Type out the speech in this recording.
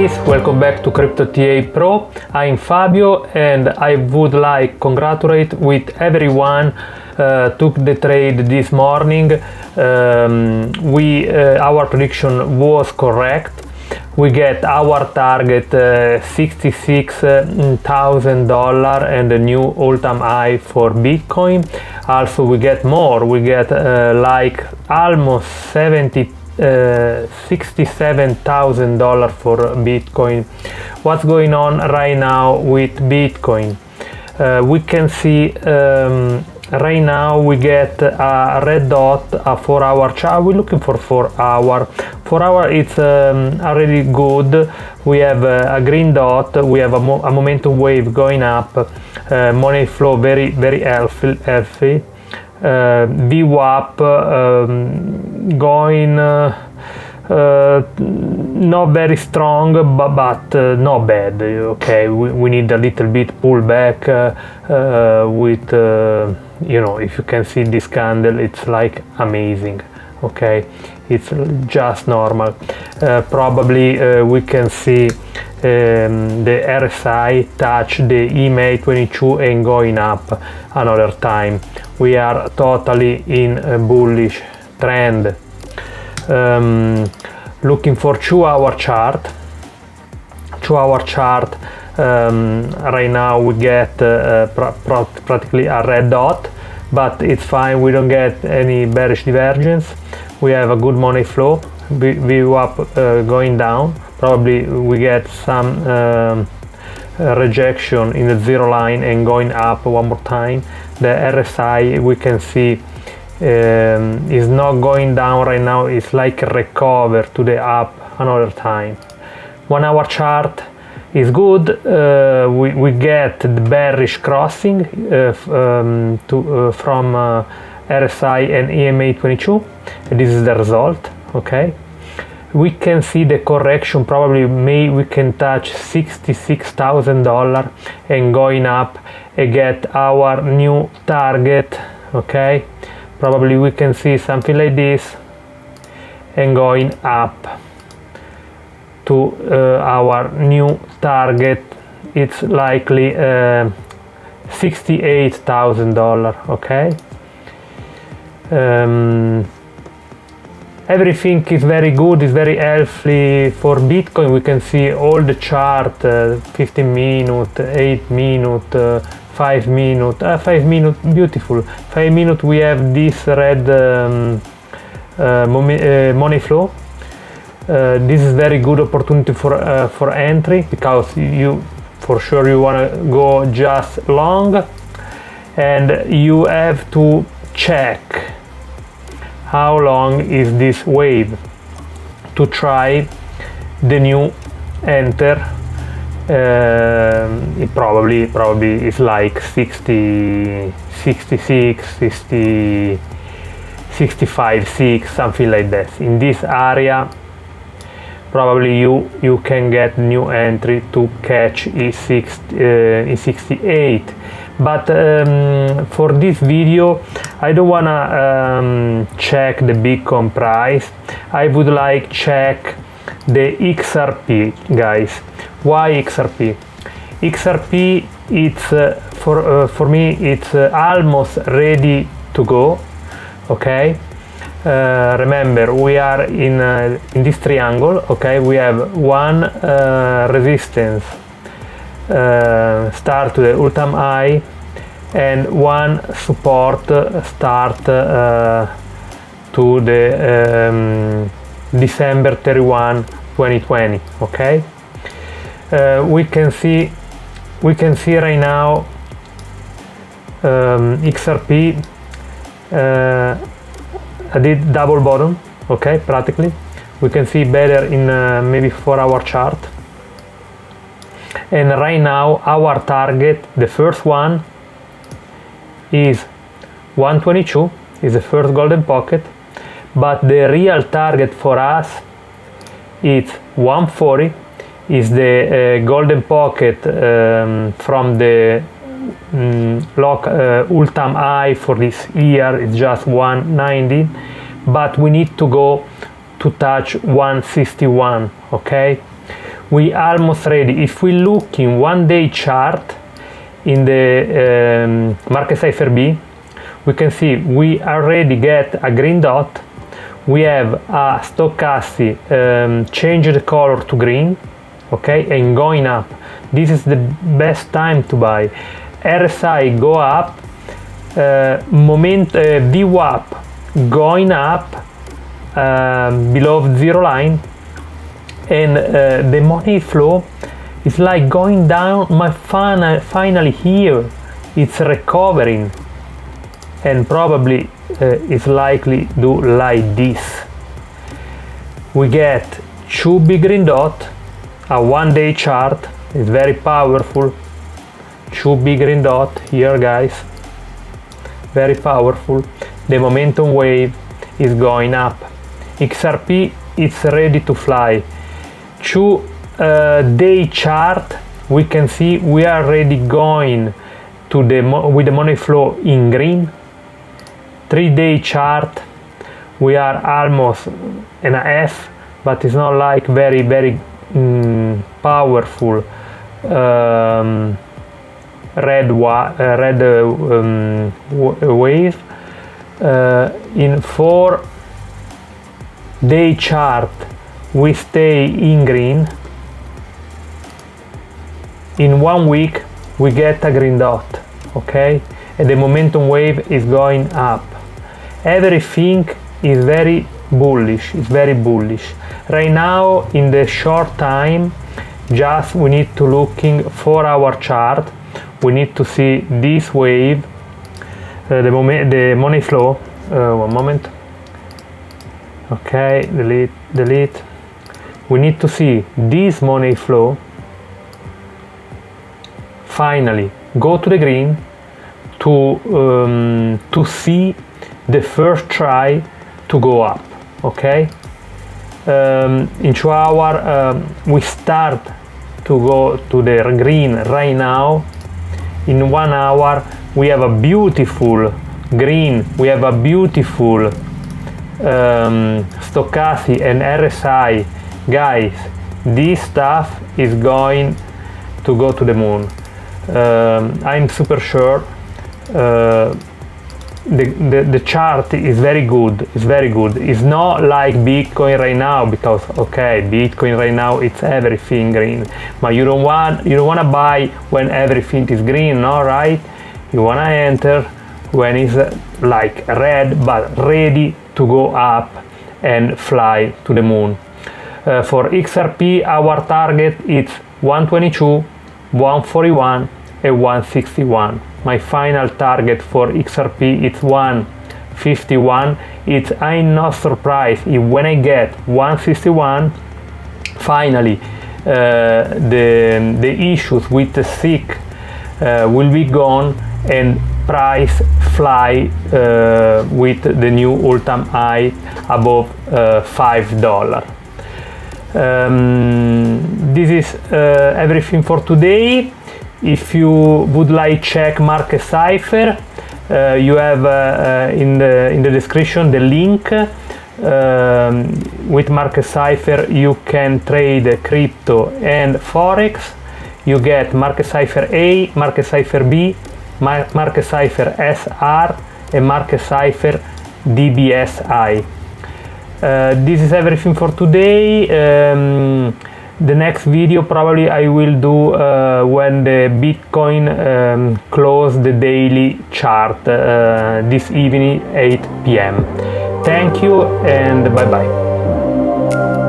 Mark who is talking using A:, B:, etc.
A: guys, welcome back to Crypto TA Pro. I'm Fabio and I would like congratulate with everyone took the trade this morning. Our prediction was correct. We get our target $66,000 and a new all-time high for Bitcoin. Also we get more, we get like almost $67,000 for Bitcoin. What's going on right now with Bitcoin? We can see right now we get a red dot, a 4-hour chart. We're looking for 4 hour. 4 hour it's already good. We have a green dot, we have a momentum wave going up, money flow very healthy. VWAP going not very strong, but not bad. Okay, we need a little bit pullback with you know, if you can see this candle, it's like amazing. Okay, it's just normal. Probably we can see the RSI touch the EMA 22 and going up another time. We are totally in a bullish trend. Looking for 2-hour chart. 2-hour chart. Right now we get practically a red dot, but it's fine. We don't get any bearish divergence. We have a good money flow. VWAP going down. Probably we get some rejection in the zero line and going up one more time. The RSI we can see is not going down right now. It's like a recover to the up another time. 1-hour chart is good. We get the bearish crossing from RSI and EMA 22. This is the result. Okay, we can see the correction. Probably we can touch $66,000 and going up and get our new target. Okay, probably we can see something like this and going up to our new target. It's likely $68,000. Okay, everything is very good, is very healthy for Bitcoin. We can see all the chart, 15 minute, 8 minute, 5 minute, 5 minute, beautiful. 5 minute we have this red money flow. This is very good opportunity for entry, because you for sure you want to go just long, and you have to check how long is this wave to try the new enter. It probably is like 60, 66, 60, 65, 6, something like that. In this area probably you can get new entry to catch E68. But for this video I don't wanna check the Bitcoin price. I would like check the XRP, guys. Why XRP? XRP, it's for me it's almost ready to go. Okay, remember we are in this triangle. Okay, we have one resistance start to the all-time high and one support start to the December 31, 2020. Okay, we can see right now XRP I did double bottom. Okay, practically we can see better in maybe 4-hour chart. And right now our target, the first one is 122, is the first golden pocket, but the real target for us is 140, is the golden pocket from the all-time high for this year. It's just 190, but we need to go to touch 161. Okay, we almost ready. If we look in 1 day chart in the market cipher B, we can see we already get a green dot. We have a stochastic change the color to green, okay, and going up. This is the best time to buy. RSI go up, VWAP going up below zero line, and the money flow is like going down. My finally here it's recovering, and probably is likely do like this. We get 2 big green dot, a 1 day chart is very powerful. 2 big green dot here, guys, very powerful. The momentum wave is going up. XRP is ready to fly. 2 day chart, we can see we are already going to with the money flow in green. 3 day chart, we are almost in a F, but it's not like very powerful red wave. In 4 day chart, we stay in green. In 1 week, we get a green dot, okay, and the momentum wave is going up. Everything is very bullish, it's very bullish. Right now, in the short time, just we need to looking 4-hour chart. We need to see this wave, the money flow. One moment. Okay, delete. We need to see this money flow finally go to the green to see the first try to go up, okay. In 2 hours we start to go to the green right now. In 1 hour we have a beautiful green, we have a beautiful stochastic and RSI. Guys, this stuff is going to go to the moon. I'm super sure. The chart is very good. It's very good. It's not like Bitcoin right now, because okay, Bitcoin right now it's everything green, but you don't want to buy when everything is green, no, right? You want to enter when it's like red but ready to go up and fly to the moon. For XRP, our target is 122, 141 and 161. My final target for XRP is 151. I'm not surprised if when I get 161, finally the issues with the SIC will be gone and price fly with the new all-time high above $5. This is everything for today. If you would like check market cipher, you have in the description the link. With market cipher you can trade crypto and forex. You get market cipher A, market cipher B, market cipher SR and market cipher DBSI. This is everything for today. The next video probably I will do when the Bitcoin close the daily chart this evening 8 p.m. Thank you and bye bye.